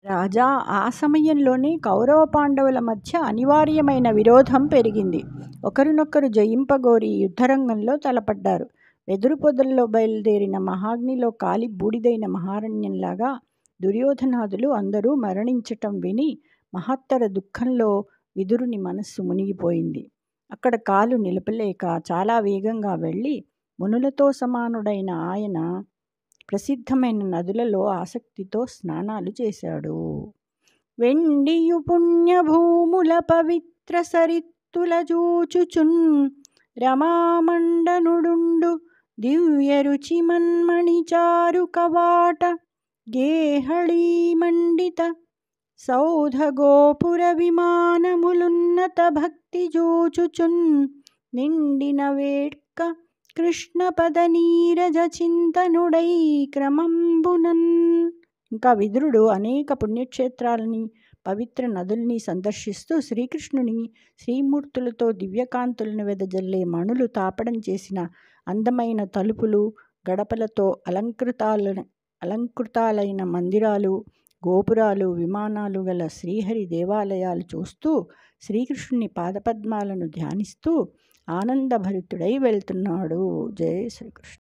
రాజా, ఆ సమయంలోనే కౌరవ పాండవుల మధ్య అనివార్యమైన విరోధం పెరిగింది. ఒకరినొకరు జయింపగోరి యుద్ధరంగంలో తలపడ్డారు. వెదురు పొదల్లో బయలుదేరిన మహాగ్నిలో కాలి బూడిదైన మహారణ్యంలాగా దుర్యోధనాదులు అందరూ మరణించటం విని మహత్తర దుఃఖంలో విదురుని మనస్సు మునిగిపోయింది. అక్కడ కాలు నిలపలేక చాలా వేగంగా వెళ్ళి మునులతో సమానుడైన ఆయన ప్రసిద్ధమైన నదులలో ఆసక్తితో స్నానాలు చేశాడు. వెండియు పుణ్యభూముల పవిత్ర సరిత్తుల జూచుచున్ రమామండనుడుండు దివ్య రుచి మన్మణి చారు కవాట గేహళీ మండిత సౌధ గోపుర విమానములున్నత భక్తి జూచుచున్ నిండిన వేట్క కృష్ణ పద నీరజ చింతనుడై క్రమంబునన్. ఇంకా విదురుడు అనేక పుణ్యక్షేత్రాలని, పవిత్ర నదుల్ని సందర్శిస్తూ శ్రీకృష్ణుని శ్రీమూర్తులతో దివ్యకాంతులను వెదజల్లే మణులు తాపడం చేసిన అందమైన తలుపులు, గడపలతో అలంకృతాలైన మందిరాలు, గోపురాలు, విమానాలు గల శ్రీహరి దేవాలయాలు చూస్తూ శ్రీకృష్ణుని పాదపద్మాలను ధ్యానిస్తూ ఆనందభరితుడై వెళ్తున్నాడు. జై శ్రీకృష్ణ.